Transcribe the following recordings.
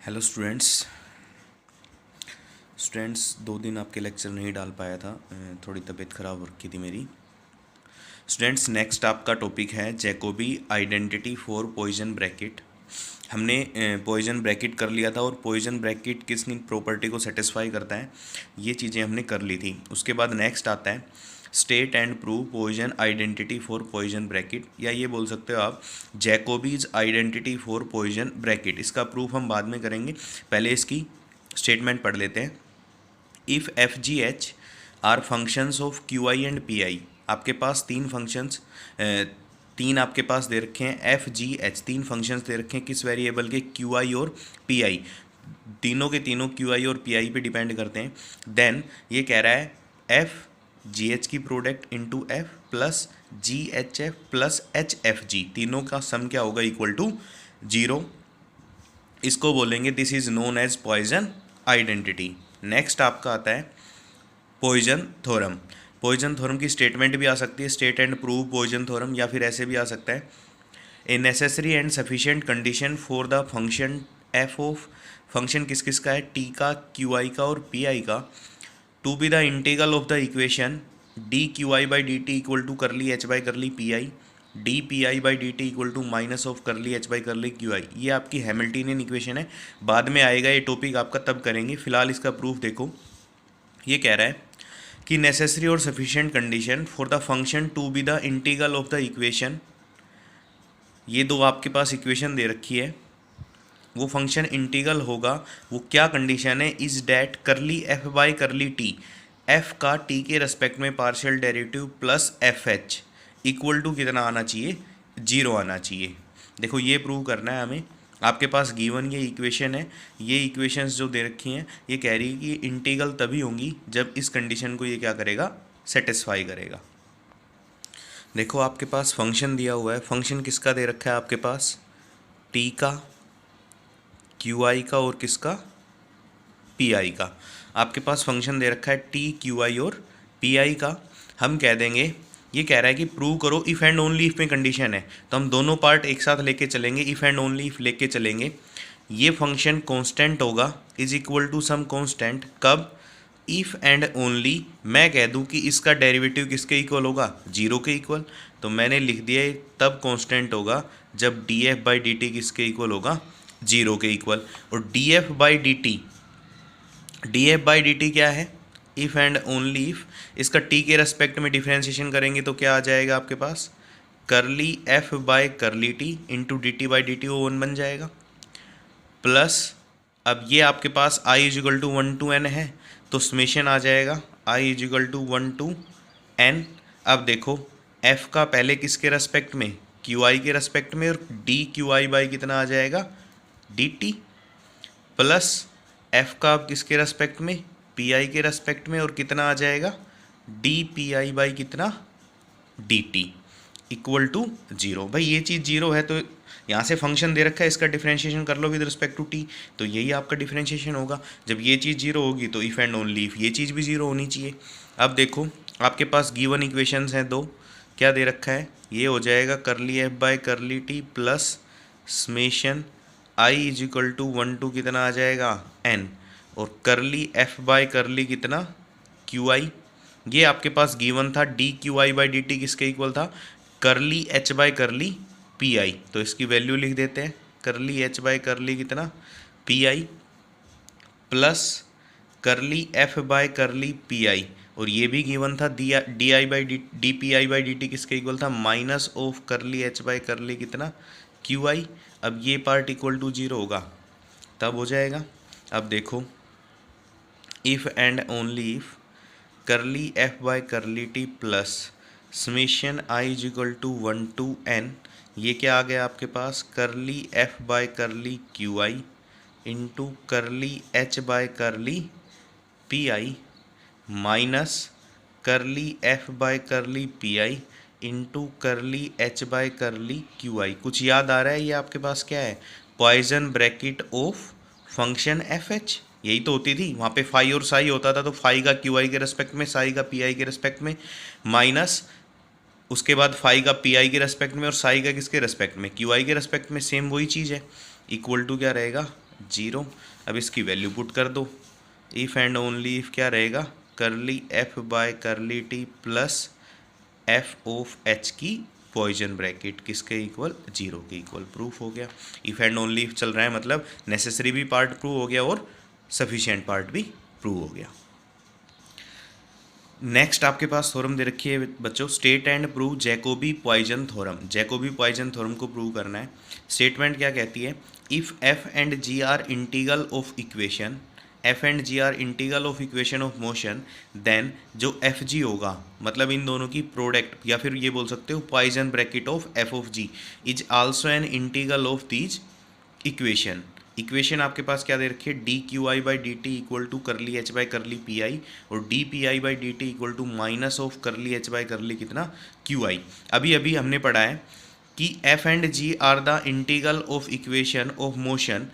Hello students. दो दिन आपके लेक्चर नहीं डाल पाया था, थोड़ी तबीयत ख़राब हो रखी थी मेरी। स्टूडेंट्स, नेक्स्ट आपका टॉपिक है Jacobi identity for Poisson bracket. हमने पॉइजन ब्रैकेट कर लिया था और पॉइजन ब्रैकेट किस प्रॉपर्टी को सेटिस्फाई करता है, ये चीज़ें हमने कर ली थी। उसके बाद नेक्स्ट आता है state and prove Poisson identity for Poisson bracket, या ये बोल सकते हो आप Jacobi's identity for Poisson bracket. इसका प्रूफ हम बाद में करेंगे, पहले इसकी स्टेटमेंट पढ़ लेते हैं। If F G H R functions of Q I and P I, आपके पास तीन आपके पास दे रखे हैं। एफ जी एच तीन फंक्शंस दे रखे हैं, किस वेरिएबल के? क्यू आई और पी आई। तीनों के तीनों क्यू आई और पी आई पे डिपेंड करते हैं। देन ये कह रहा है एफ जी एच की product into F plus G H F plus H F G, तीनों का सम क्या होगा? Equal to 0। इसको बोलेंगे this is known as Poisson identity. Next आपका आता है पॉइजन थ्योरम। पॉइजन थ्योरम की स्टेटमेंट भी आ सकती है state and prove Poisson theorem, या फिर ऐसे भी आ सकता है a necessary and sufficient condition for the function F of, function किस किस का है? टी का, क्यू आई का और पी आई का, to be the integral of the equation D Q I by D T equal to curly H by curly P I, D P I by D T equal to minus of curly H by curly Q I. ये आपकी Hamiltonian equation है, बाद में आएगा ये topic आपका, तब करेंगे। फिलहाल इसका प्रूफ देखो। ये कह रहा है कि नेसेसरी और sufficient condition for the function to be the integral of the equation, ये दो आपके पास इक्वेशन दे रखी है, वो फंक्शन इंटीग्रल होगा। वो क्या कंडीशन है? Is that curly F by curly T, F का टी के रेस्पेक्ट में partial derivative plus F H equal to कितना आना चाहिए? 0 आना चाहिए। देखो ये प्रूव करना है हमें। आपके पास गिवन ये इक्वेशन है, ये इक्वेशंस जो दे रखी हैं ये कह रही है कि इंटीग्रल तभी होंगी जब इस कंडीशन को ये क्या करेगा? सेटिस्फाई करेगा। देखो आपके पास फंक्शन दिया हुआ है, फंक्शन किसका दे रखा है आपके पास? टी का, क्यू आई का और किसका? पी आई का। आपके पास फंक्शन दे रखा है टी, क्यू आई और पी आई का। हम कह देंगे, ये कह रहा है कि प्रूव करो इफ़ एंड ओनली इफ़ में कंडीशन है, तो हम दोनों पार्ट एक साथ लेके चलेंगे, इफ़ एंड ओनली इफ़ लेके चलेंगे। ये फंक्शन कांस्टेंट होगा is equal to some constant, कब? इफ़ एंड ओनली मैं कह दूं कि इसका डेरिवेटिव किसके इक्वल होगा? 0 के इक्वल। तो मैंने लिख दिया है तब कांस्टेंट होगा जब D F by D T किसके इक्वल होगा? 0 के इक्वल। और डी एफ बाई डी टी क्या है? If and only if. इसका टी के रेस्पेक्ट में डिफ्रेंशिएशन करेंगे तो क्या आ जाएगा आपके पास? Curly F by curly T into D T by D T, वो 1 बन जाएगा। प्लस अब ये आपके पास i is equal to 1 to n है, तो समेशन आ जाएगा i is equal to 1 to n। अब देखो f का पहले किसके रेस्पेक्ट में? क्यू आई के रेस्पेक्ट में, और डी क्यू आई बाई कितना आ जाएगा? D T. प्लस f का अब किसके रेस्पेक्ट में? पी आई के रेस्पेक्ट में, और कितना आ जाएगा? डी पी आई बाई कितना? D T equal to 0। भाई ये चीज़ 0 है तो यहाँ से फंक्शन दे रखा है, इसका डिफरेंशिएशन कर लो विद रिस्पेक्ट टू टी, तो यही आपका डिफरेंशिएशन होगा। जब ये चीज़ 0 होगी तो इफ़ एंड ओनली इफ़ ये चीज़ भी 0 होनी चाहिए। अब देखो आपके पास गिवन इक्वेशंस हैं दो, क्या दे रखा है? ये हो जाएगा curly F by curly T plus summation I is equal to 1 to कितना आ जाएगा? n, और करली एफ बाय करली कितना? Q I. ये आपके पास गिवन था D Q I by D T किसके इक्वल था? करली एच बाय करली पी आई। तो इसकी वैल्यू लिख देते हैं, करली एच बाय करली कितना? पी आई प्लस करली F by curly P I, और ये भी गिवन था D I by D P I by D T किसके इक्वल था? Minus of curly H by curly कितना? क्यू आई। अब ये पार्ट इक्वल टू 0 होगा, तब हो जाएगा। अब देखो if and only if curly F by curly T plus summation I is equal to 1 to n, ये क्या आ गया आपके पास? Curly F by curly Q I into curly H by curly P I minus curly F by curly P I into curly H by curly Q I. कुछ याद आ रहा है? ये आपके पास क्या है? Poison bracket of function F H. यही तो होती थी, वहाँ पे फाई और साई होता था, तो फाई का क्यू आई के रेस्पेक्ट में, साई का पी आई के रेस्पेक्ट में, माइनस उसके बाद फाई का पी आई के रेस्पेक्ट में और साई का किसके रेस्पेक्ट में? क्यू आई के रेस्पेक्ट में। सेम वही चीज़ है, इक्वल टू क्या रहेगा? 0। अब इसकी वैल्यू पुट कर दो। इफ़ एंड ओनली इफ़ क्या रहेगा, करली F by curly T plus F of H की पॉइजन ब्रैकेट किसके इक्वल, 0 के इक्वल। प्रूफ हो गया। इफ़ एंड ओनली इफ चल रहा है मतलब नेसेसरी भी पार्ट प्रूव हो गया और सफिशिएंट पार्ट भी प्रूव हो गया। नेक्स्ट आपके पास थ्योरम दे रखी है बच्चों, state and prove Jacobi Poisson theorem. Jacobi Poisson theorem को प्रूव करना है। स्टेटमेंट क्या कहती है, if F and G are integral of equation, F and G are integral of equation of motion, then जो एफ जी होगा मतलब इन दोनों की प्रोडक्ट, या फिर ये बोल सकते हो poisson bracket of F of G is also an integral of these equation. Equation आपके पास क्या दे रखी है, D Q I by D T equal to curly H by curly P I, और D P I by D T equal to minus of curly H by curly कितना Q आई। अभी अभी हमने पढ़ा है कि F and G are the integral of equation of motion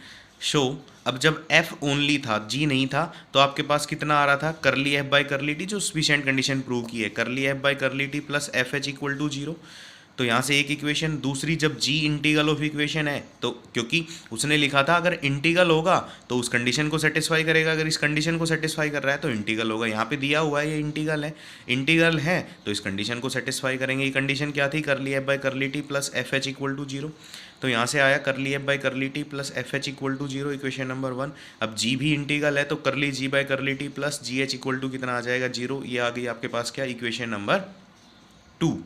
show. अब जब एफ ओनली था, जी नहीं था, तो आपके पास कितना आ रहा था, curly F by curly T, जो सफिशिएंट कंडीशन प्रूव की है, curly F by curly T plus F H equal to 0। तो यहाँ से एक इक्वेशन। दूसरी, जब जी इंटीग्रल ऑफ इक्वेशन है तो क्योंकि उसने लिखा था अगर इंटीग्रल होगा तो उस कंडीशन को सेटिस्फाई करेगा, अगर इस कंडीशन को सेटिस्फाई कर रहा है तो इंटीग्रल होगा। यहाँ पे दिया हुआ है ये इंटीग्रल है तो इस कंडीशन को सेटिस्फाई करेंगे। ये कंडीशन क्या थी, curly F by curly T plus F H equal to 0। तो यहाँ से आया curly F by curly T plus F H equal to 0, equation number 1। अब जी भी इंटीग्रल है तो curly G by curly T plus G H equal to कितना आ जाएगा, 0। ये आ गई आपके पास क्या, इक्वेशन नंबर 2।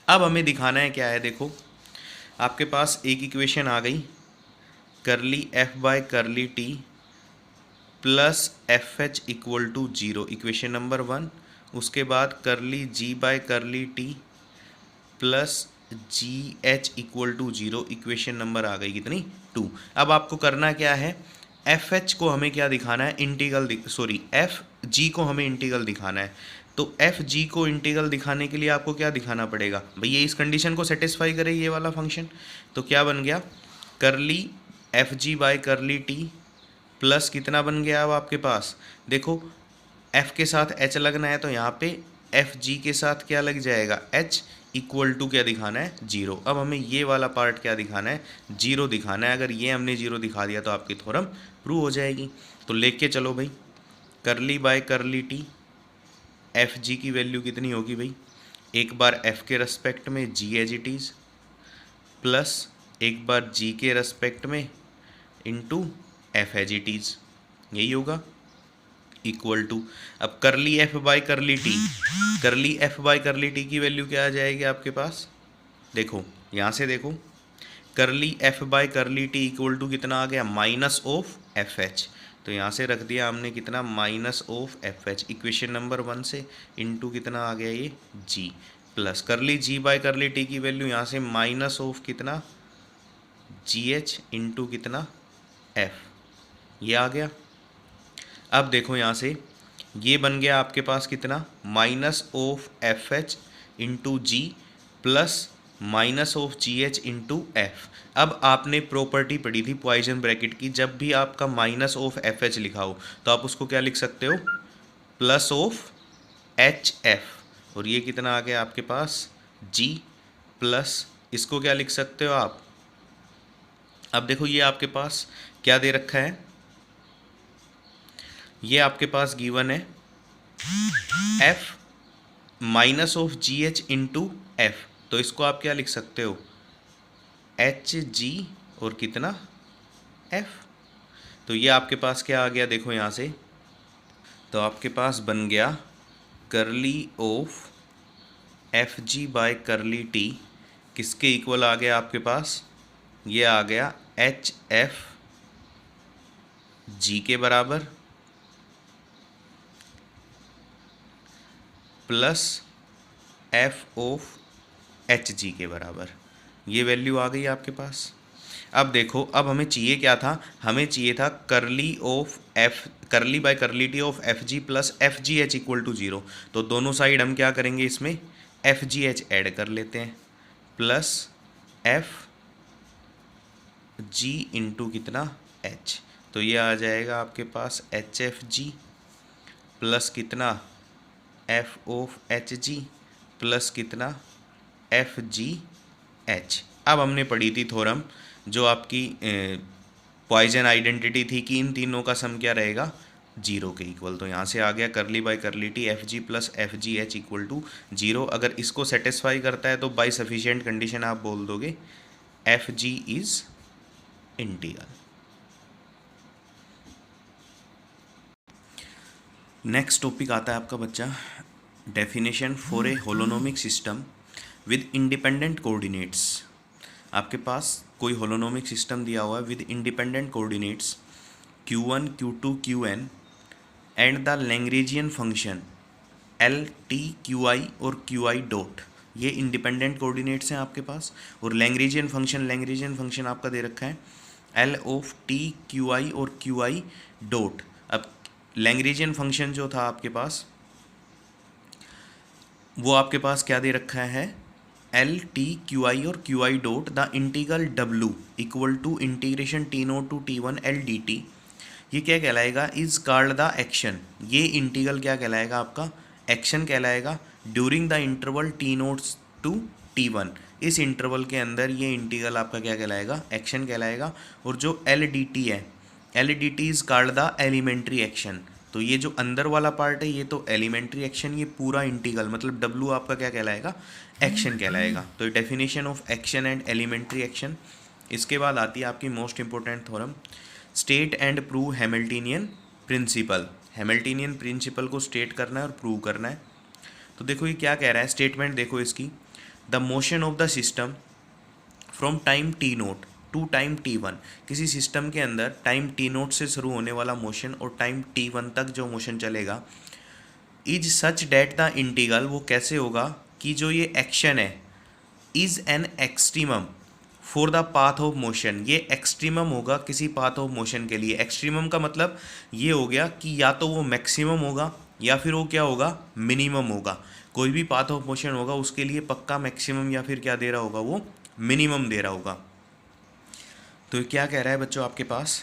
अब हमें दिखाना है क्या है, देखो आपके पास एक इक्वेशन आ गई, curly F by curly T plus F H equal to 0, equation number 1। उसके बाद curly G by curly T plus G H equal to 0, equation number आ गई कितनी, 2। अब आपको करना क्या है, एफ एच को हमें क्या दिखाना है, इंटीग्रल, सॉरी एफ जी को हमें इंटीग्रल दिखाना है। तो एफ जी को इंटीग्रल दिखाने के लिए आपको क्या दिखाना पड़ेगा, भैया इस कंडीशन को सेटिस्फाई करे ये वाला फंक्शन। तो क्या बन गया, करली F G by curly T plus कितना बन गया, अब आपके पास देखो एफ के साथ एच लगना है तो यहाँ पे एफ जी के साथ क्या लग जाएगा, एच इक्वल टू क्या दिखाना है, 0। अब हमें ये वाला पार्ट क्या दिखाना है, 0 दिखाना है। अगर ये हमने 0 दिखा दिया तो आपकी थ्योरम प्रूव हो जाएगी। तो लेके के चलो भाई, करली बाय करली टी, एफ जी की वैल्यू कितनी होगी भाई, एक बार एफ के रेस्पेक्ट में G as it is plus एक बार जी के रेस्पेक्ट में into F as it is, यही होगा, इक्वल टू। अब curly F by curly T, curly F by curly T की वैल्यू क्या आ जाएगी आपके पास, देखो यहाँ से देखो, curly F by curly T equal to कितना आ गया, माइनस ऑफ एफ एच। तो यहाँ से रख दिया हमने कितना, minus of F H, equation number 1 से, इनटू कितना आ गया ये G, plus curly G by curly T की वैल्यू यहाँ से माइनस ऑफ कितना, जी एच इंटू कितना एफ, ये आ गया। अब देखो यहाँ से ये बन गया आपके पास कितना, minus of F H into G plus minus of G H into F. अब आपने प्रॉपर्टी पढ़ी थी पॉइजन ब्रैकेट की, जब भी आपका माइनस ऑफ एफ एच लिखा हो तो आप उसको क्या लिख सकते हो, प्लस ऑफ एच एफ। और ये कितना आ गया आपके पास, जी प्लस, इसको क्या लिख सकते हो आप, अब देखो ये आपके पास क्या दे रखा है, ये आपके पास गिवन है F minus of G H into F. तो इसको आप क्या लिख सकते हो, एच जी और कितना एफ। तो ये आपके पास क्या आ गया, देखो यहाँ से, तो आपके पास बन गया करली of F ji by curly T किसके इक्वल आ गया आपके पास, ये आ गया एच एफ जी के बराबर plus F of H G के बराबर। ये वैल्यू आ गई आपके पास। अब देखो, अब हमें चाहिए क्या था, हमें चाहिए था curly of F, curly by curly T of F G plus F G H equal to 0। तो दोनों साइड हम क्या करेंगे, इसमें एफ जी एच ऐड कर लेते हैं, प्लस एफ जी इंटू कितना एच। तो ये आ जाएगा आपके पास एच एफ जी प्लस कितना F of H G plus कितना एफ जी एच। अब हमने पढ़ी थी थ्योरम जो आपकी पॉइजन आइडेंटिटी थी कि इन तीनों का सम क्या रहेगा, 0 के इक्वल। तो यहाँ से आ गया curly by curly T F G plus F G H equal to 0। अगर इसको सेटिस्फाई करता है तो बाई सफिशिएंट कंडीशन आप बोल दोगे F G is integral. Next topic आता है आपका बच्चा definition for a holonomic system with independent coordinates. आपके पास कोई होलोनोमिक सिस्टम दिया हुआ है with independent coordinates q1 q2 qn and the Lagrangian function l t qi और qi डॉट, ये इंडिपेंडेंट कोऑर्डिनेट्स हैं आपके पास। और लैग्रेंजियन फंक्शन आपका दे रखा है l ऑफ t qi और qi डॉट। अब लैग्रेंजियन फंक्शन जो था आपके पास वो आपके पास क्या दे रखा है, एल टी क्यू आई और Q I dot the integral W equal to integration T naught to T one L D T. ये क्या कहलाएगा, इज कॉल्ड द एक्शन। ये इंटीग्रल क्या कहलाएगा, आपका एक्शन कहलाएगा during the interval T naughts to T one. इस interval के अंदर ये इंटीग्रल आपका क्या कहलाएगा, एक्शन कहलाएगा। और जो एल डी टी है, L D T is called the elementary action. तो ये जो अंदर वाला पार्ट है ये तो एलिमेंट्री एक्शन, ये पूरा इंटीग्रल मतलब डब्लू आपका क्या कहलाएगा, एक्शन कहलाएगा। तो definition of action and elementary action. इसके बाद आती है आपकी most important theorem, state and prove Hamiltonian principle. Hamiltonian principle को स्टेट करना है और प्रूव करना है। तो देखो ये क्या कह रहा है, स्टेटमेंट देखो इसकी, the motion of the system from time T naught to time T one. किसी सिस्टम के अंदर टाइम टी नोट से शुरू होने वाला मोशन और टाइम टी वन तक जो मोशन चलेगा, is such that the integral, वो कैसे होगा कि जो ये एक्शन है is an extremum for the path of motion. ये एक्सट्रीमम होगा किसी पाथ ऑफ मोशन के लिए। एक्सट्रीमम का मतलब ये हो गया कि या तो वो मैक्सिमम होगा या फिर वो क्या होगा, मिनिमम होगा। कोई भी पाथ ऑफ मोशन होगा उसके लिए पक्का मैक्सिमम या फिर क्या दे रहा होगा, वो मिनिमम दे रहा होगा। तो क्या कह रहा है बच्चों आपके पास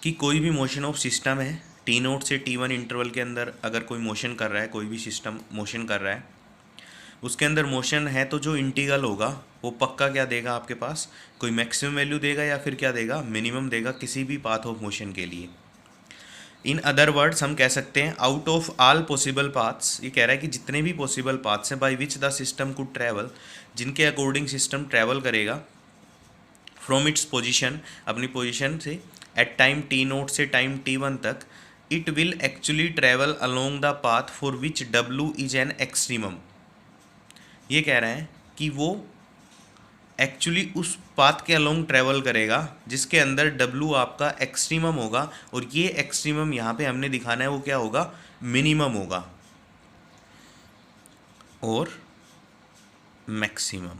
कि कोई भी मोशन ऑफ सिस्टम है टी नोट से टी वन इंटरवल के अंदर, अगर कोई मोशन कर रहा है, कोई भी सिस्टम मोशन कर रहा है, उसके अंदर मोशन है तो जो इंटीग्रल होगा वो पक्का क्या देगा आपके पास, कोई मैक्सिमम वैल्यू देगा या फिर क्या देगा, मिनिमम देगा किसी भी पाथ ऑफ मोशन के लिए। इन अदर वर्ड्स हम कह सकते हैं out of all possible paths, ये कह रहा है कि जितने भी पॉसिबल पाथ्स हैं by which the system could travel, जिनके अकॉर्डिंग सिस्टम ट्रैवल करेगा फ्रॉम इट्स पोजिशन, अपनी पोजिशन से एट टाइम टी नोट से टाइम टी वन तक, it will actually travel along the path for which W is an extremum. ये कह रहे हैं कि वो एक्चुअली उस पाथ के अलोंग ट्रैवल करेगा जिसके अंदर डब्लू आपका एक्सट्रीमम होगा, और ये एक्सट्रीमम यहाँ पे हमने दिखाना है वो क्या होगा, मिनिमम होगा और मैक्सिमम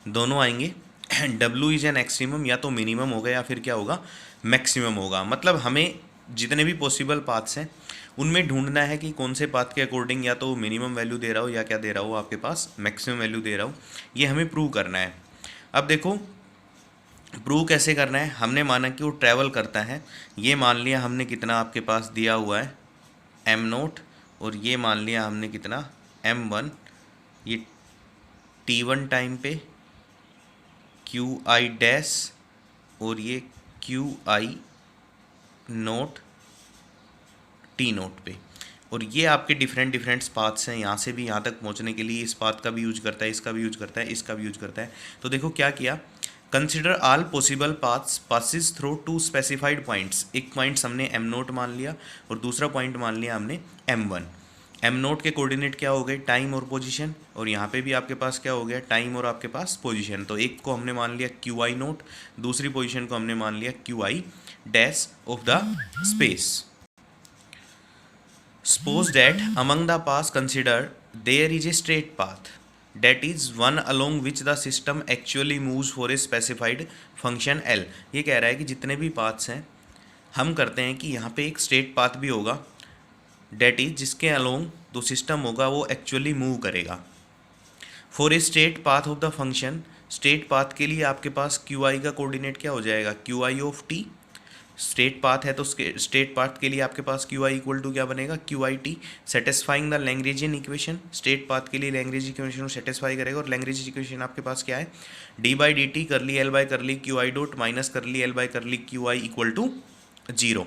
दोनों आएंगे। डब्लू इज एन एक्सट्रीमम, या तो मिनिमम होगा या फिर क्या होगा, मैक्सिमम होगा। मतलब हमें जितने भी पॉसिबल पाथ्स हैं उनमें ढूंढना है कि कौन से पाथ के अकॉर्डिंग या तो मिनिमम वैल्यू दे रहा हो या क्या दे रहा हो आपके पास, मैक्सिमम वैल्यू दे रहा हो। ये हमें प्रूव करना है। अब देखो प्रूव कैसे करना है, हमने माना कि वो ट्रैवल करता है, ये मान लिया हमने कितना आपके पास दिया हुआ है एम नोट, और ये मान लिया हमने कितना एम वन, ये टी वन टाइम पे क्यू आई डैश और ये Q I note T note पे। और ये आपके डिफरेंट पाथ्स हैं, यहाँ से भी यहाँ तक पहुँचने के लिए इस पाथ का भी यूज करता है, इसका भी यूज करता है, इसका भी यूज करता है। तो देखो क्या किया, consider all possible paths passes through two specified points. एक पॉइंट्स हमने एम नोट मान लिया और दूसरा पॉइंट मान लिया हमने एम वन। एम नोट के कोऑर्डिनेट क्या हो गए, टाइम और पोजीशन, और यहाँ पे भी आपके पास क्या हो गया, टाइम और आपके पास पोजीशन। तो एक को हमने मान लिया क्यू आई नोट, दूसरी पोजीशन को हमने मान लिया Q I dash of the space. Suppose that among the path consider there is a straight path that is one along which the system actually moves for a specified function L। ये कह रहा है कि जितने भी paths हैं हम करते हैं कि यहाँ पे एक स्ट्रेट पाथ भी होगा, डेट इज जिसके अलोंग जो सिस्टम होगा वो एक्चुअली मूव करेगा। For a straight path of the function, straight path के लिए आपके पास क्यू आई का कोऑर्डिनेट क्या हो जाएगा, Q I of T straight path है तो स्ट्रेट पाथ के लिए आपके पास क्यू आई इक्वल टू क्या बनेगा, Q I T, satisfying the Lagrangian equation. Straight path के लिए लैग्रेंज इक्वेशन को सेटिस्फाई करेगा, और लैग्रेंज इक्वेशन आपके पास क्या है, D by D T curly L by curly Q I dot minus curly L by curly Q I equal to 0।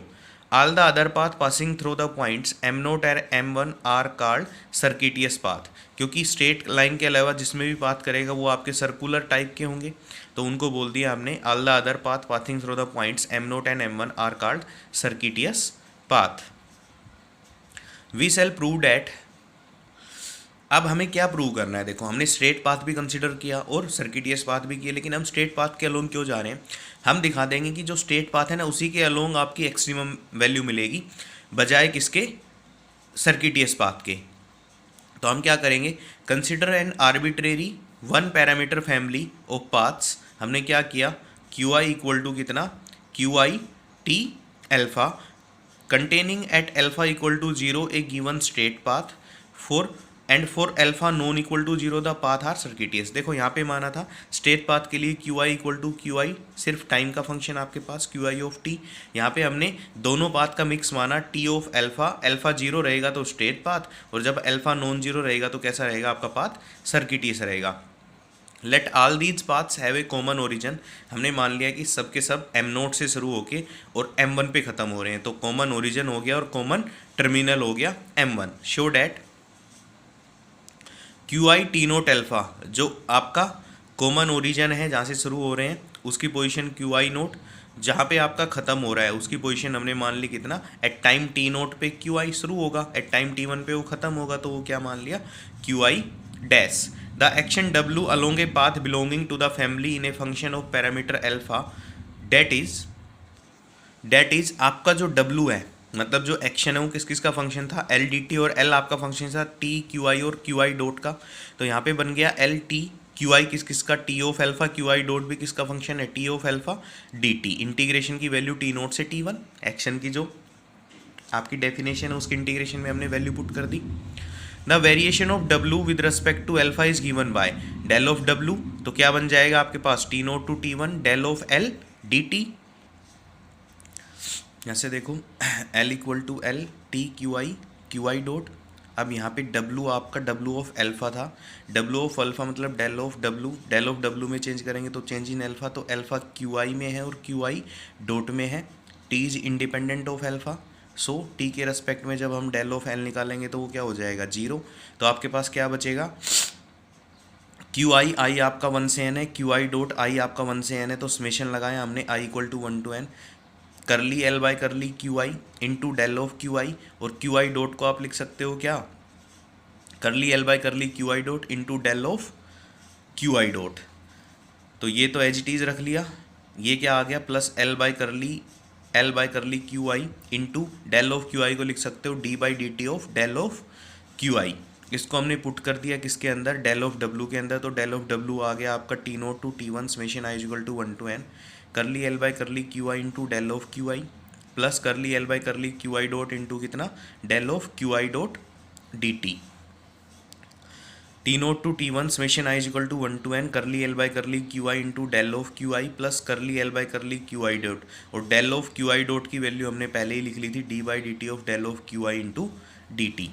All the other path passing through the points m0 and m1 are called circuitous path। क्योंकि straight line के अलावा जिसमें भी path करेगा वो आपके circular type के होंगे, तो उनको बोल दिया हमने all the other path passing through the points m0 and m1 are called circuitous path। We shall prove that। अब हमें क्या प्रूव करना है, देखो हमने स्ट्रेट पाथ भी कंसिडर किया और सर्किटियस पाथ भी किया, लेकिन हम स्ट्रेट पाथ के अलोंग क्यों जा रहे हैं, हम दिखा देंगे कि जो स्ट्रेट पाथ है ना उसी के अलोंग आपकी एक्सट्रीमम वैल्यू मिलेगी बजाय किसके, सर्किटियस पाथ के। तो हम क्या करेंगे, consider an arbitrary one parameter family of paths. हमने क्या किया, क्यू आई इक्वल टू कितना, Q I T alpha containing at alpha equal to 0 a given straight path for and for alpha non equal to 0 the path are circuitous. देखो यहाँ पे माना था straight path के लिए Q I equal to Q I, सिर्फ time का function आपके पास क्यू आई ऑफ टी। यहाँ पे हमने दोनों पाथ का मिक्स माना, टी ऑफ एल्फा, एल्फा 0 रहेगा तो स्ट्रेट पाथ, और जब एल्फा नॉन 0 रहेगा तो कैसा रहेगा आपका पाथ, सर्किटियस रहेगा। Let all these paths have a common origin. हमने मान लिया कि सब के सब एम नोट से शुरू होके और एम वन पे ख़त्म हो रहे हैं, तो कॉमन ओरिजिन हो गया और कॉमन टर्मिनल हो गया M one. Show that Q I T naught alpha, जो आपका कॉमन ओरिजिन है जहाँ से शुरू हो रहे हैं उसकी पोजीशन क्यू आई नोट, जहाँ पे आपका ख़त्म हो रहा है उसकी पोजीशन हमने मान ली कितना, एट टाइम टी नोट पे क्यू आई शुरू होगा, एट टाइम टी वन पे वो ख़त्म होगा, तो वो क्या मान लिया, Q I dash. The action W along a path belonging to the family in a function of parameter alpha, that is आपका जो डब्ल्यू है, मतलब जो एक्शन है वो किस किस का फंक्शन था, एल डी टी, और एल आपका फंक्शन था टी क्यू आई और क्यू आई डॉट का। तो यहाँ पे बन गया एल टी क्यू आई किस किस का, T of alpha, Q I dot भी किसका फंक्शन है, T of alpha D T. Integration की वैल्यू टी नोट से टी वन, एक्शन की जो आपकी डेफिनेशन है उसकी इंटीग्रेशन में हमने वैल्यू पुट कर दी। The variation of W with respect to alpha is given by del of W, तो क्या बन जाएगा आपके पास T naught to T one del of L D T. जैसे देखो L equal to L T Q I dot. अब यहाँ पे W आपका W ऑफ एल्फा था, W ऑफ अल्फा मतलब डेल ऑफ W में चेंज करेंगे तो चेंज इन एल्फा, तो एल्फा क्यू आई में है और क्यू आई डॉट में है, T is independent of alpha. So T के रेस्पेक्ट में जब हम डेल ऑफ L निकालेंगे तो वो क्या हो जाएगा, 0। तो आपके पास क्या बचेगा, क्यू आई आपका 1 से n है, क्यू आई डॉट आई आपका 1 से n है, तो समेशन लगाया हमने I equal to 1 to n curly L by curly Q I into del of Q I, और क्यू आई डॉट को आप लिख सकते हो क्या, curly L by curly Q I dot into del of Q I dot. तो ये तो एज इट इज़ रख लिया, ये क्या आ गया, plus L by curly Q I into del of Q I को लिख सकते हो D by D T of del of Q I. इसको हमने पुट कर दिया किसके अंदर, डेल ऑफ डब्ल्यू के अंदर, तो डेल ऑफ डब्ल्यू आ गया आपका T naught to T one summation I equal to 1 to n curly L by curly Q I into del of Q I plus curly L by curly Q I dot into कितना, del of Q I dot D T. T naught to T one summation I equal to 1 to n curly L by curly Q I into del of Q I plus curly L by curly Q I dot, और del of Q I dot की value हमने पहले ही लिख ली थी, D by D T of del of Q I into D T.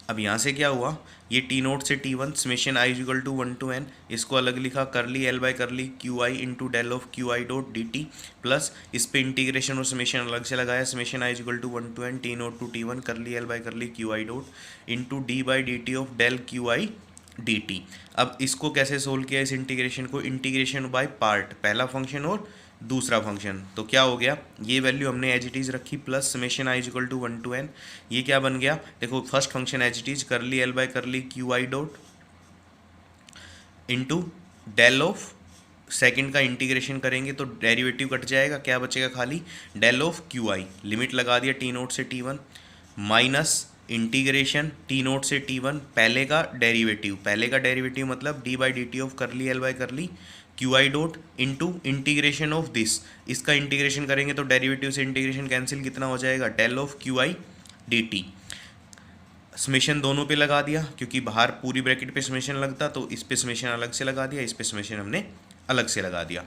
अब यहाँ से क्या हुआ, ये टी नोट से T one summation I equal to 1 to n, इसको अलग लिखा curly L by curly Q I into del of Q I dot D T, plus इस पे इंटीग्रेशन और समेशन अलग से लगाया, summation I equal to 1 to n T naught to T one curly L by curly Q I dot into D by D T of del Q I D T. अब इसको कैसे solve किया इस integration को, integration by part, पहला function और दूसरा function, तो क्या हो गया, ये वैल्यू हमने एज इट इज़ रखी plus summation I equal to 1 to n, ये क्या बन गया, देखो first function as it is curly L by curly Q I dot into del of, second का इंटीग्रेशन करेंगे तो डेरिवेटिव कट जाएगा, क्या बचेगा खाली del of Q I, limit लगा दिया टी नोट से T one minus integration T naught से टी वन, पहले का डेरिवेटिव मतलब D by D T of curly L by curly Q I dot into integration of this, इसका integration करेंगे तो डेरिवेटिव से इंटीग्रेशन कैंसिल, कितना हो जाएगा del of Q I D T. Summation दोनों पे लगा दिया क्योंकि बाहर पूरी ब्रैकेट पे समेशन लगता, तो इस पे समेशन अलग से लगा दिया, इस पे समेशन हमने अलग से लगा दिया।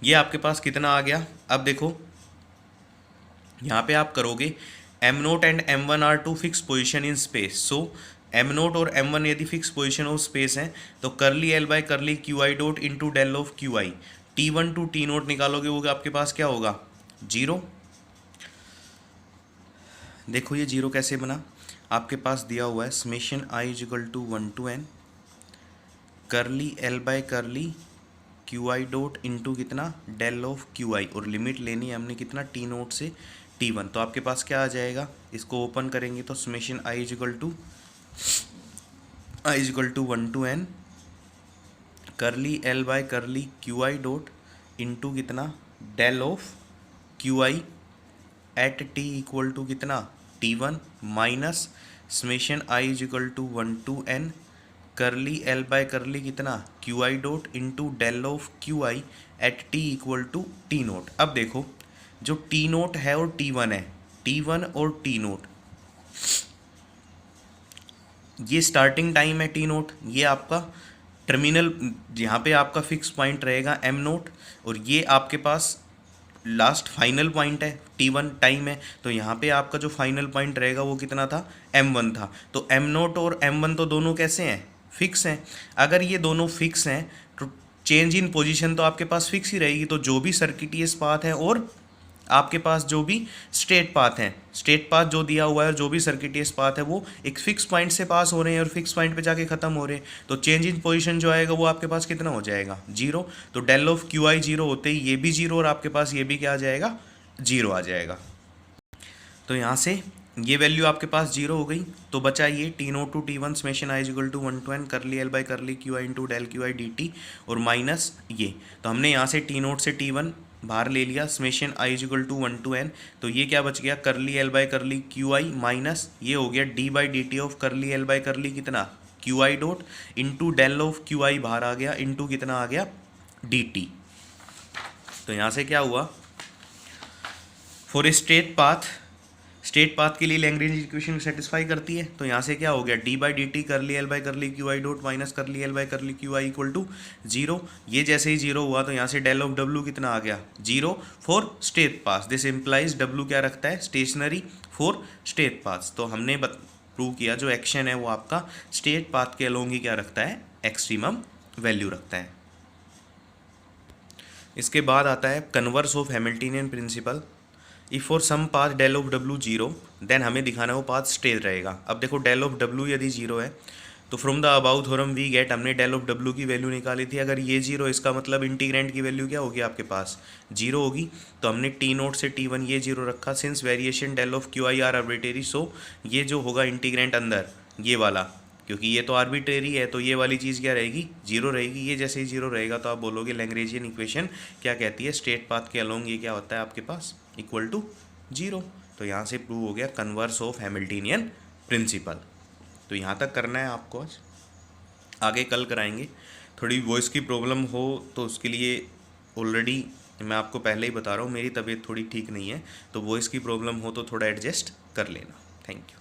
ये आपके पास कितना आ गया। अब देखो यहाँ पे आप करोगे M naught and M one are two fix position in space, so M naught और एम वन यदि फिक्स पोजिशन ऑफ स्पेस हैं तो curly L by curly Q I dot into del of Q I, T one to T naught निकालोगे वो आपके पास क्या होगा, जीरो। देखो ये जीरो कैसे बना, आपके पास दिया हुआ है summation I is equal to 1 to n curly L by curly Q I dot into कितना डेल ऑफ क्यू आई, और लिमिट लेनी है हमने कितना टी नोट से टी वन। तो आपके पास क्या आ जाएगा, इसको ओपन करेंगे तो summation I is equal to 1 to n curly L by curly Q I dot into कितना del of Q I at T equal to कितना T one minus summation I is equal to 1 to n curly L by curly कितना Q I dot into del of Q I at T equal to T naught. अब देखो जो T naught है और T one है, T one और T note, ये starting time है टी नोट, ये आपका टर्मिनल, यहाँ पे आपका फिक्स पॉइंट रहेगा एम नोट, और ये आपके पास लास्ट फाइनल पॉइंट है टी वन टाइम है। तो यहाँ पे आपका जो फाइनल पॉइंट रहेगा वो कितना था, एम वन था। तो एम नोट और एम वन तो दोनों कैसे हैं, फिक्स हैं। अगर ये दोनों फिक्स हैं तो चेंज इन पोजीशन तो आपके पास फिक्स ही रहेगी। तो जो भी सर्किटियस पाथ है और आपके पास जो भी स्ट्रेट पाथ हैं, स्ट्रेट पाथ जो दिया हुआ है और जो भी सर्किटियस पाथ है वो एक फिक्स पॉइंट से पास हो रहे हैं और फिक्स पॉइंट पे जाके ख़त्म हो रहे हैं। तो चेंज इन पोजीशन जो आएगा वो आपके पास कितना हो जाएगा, जीरो। तो del of Q I zero होते ही ये भी जीरो और आपके पास ये भी क्या आ जाएगा, जीरो आ जाएगा। तो यहाँ से ये वैल्यू आपके पास जीरो हो गई। तो बचा ये T naught to T one summation I equal to 1 to n curly L by curly Q I into del Q I D T, और माइनस ये। तो हमने यहाँ से टी नोट से टी वन बाहर ले लिया, summation I is equal to 1 to n, तो ये क्या बच गया curly L by curly Q I minus ये हो गया D by D T of curly L by curly कितना Q I dot into del of Q I बाहर आ गया इंटू कितना आ गया डी टी। तो यहाँ से क्या हुआ, फॉर ए स्ट्रेट पाथ के लिए लैग्रेंज इक्वेशन सेटिस्फाई करती है। तो यहाँ से क्या हो गया D by D T curly L by curly Q I dot minus curly L by curly Q I equal to zero. ये जैसे ही जीरो हुआ तो यहाँ से डेल ऑफ डब्ल्यू कितना आ गया, zero for straight path. This implies W क्या रखता है, स्टेशनरी फॉर स्ट्रेट पाथ। तो हमने प्रूव किया जो एक्शन है वो आपका स्ट्रेट पाथ के अलोंग ही क्या रखता है, एक्सट्रीमम वैल्यू रखता है। इसके बाद आता है converse of Hamiltonian principle. If for some path del of W zero then हमें दिखाना है वो पाथ स्ट्रेट रहेगा। अब देखो डेल ऑफ डब्ल्यू यदि जीरो है तो from the above theorem we get, हमने डेल ऑफ डब्ल्यू की वैल्यू निकाली थी। अगर ये जीरो इसका मतलब इंटीग्रेंट की वैल्यू क्या होगी आपके पास, जीरो होगी। तो हमने टी नोट से टी वन ये जीरो रखा। Since variation del of Q I are arbitrary, so ये जो होगा इंटीग्रेंट अंदर ये वाला, क्योंकि ये तो आर्बिट्रेरी है तो ये वाली चीज़ क्या रहेगी, जीरो रहेगी। ये जैसे ही जीरो रहेगा तो आप बोलोगे लैग्रेंजियन इक्वेशन क्या कहती है, स्ट्रेट पाथ के अलोंग ये क्या होता है आपके पास, इक्वल टू जीरो। तो यहाँ से प्रूव हो गया कन्वर्स ऑफ हैमिल्टनियन प्रिंसिपल। तो यहाँ तक करना है आपको आज, आगे कल कराएंगे। थोड़ी वॉइस की प्रॉब्लम हो तो उसके लिए ऑलरेडी मैं आपको पहले ही बता रहा हूँ मेरी तबीयत थोड़ी ठीक नहीं है, तो वॉइस की प्रॉब्लम हो तो थोड़ा एडजस्ट कर लेना। Thank you.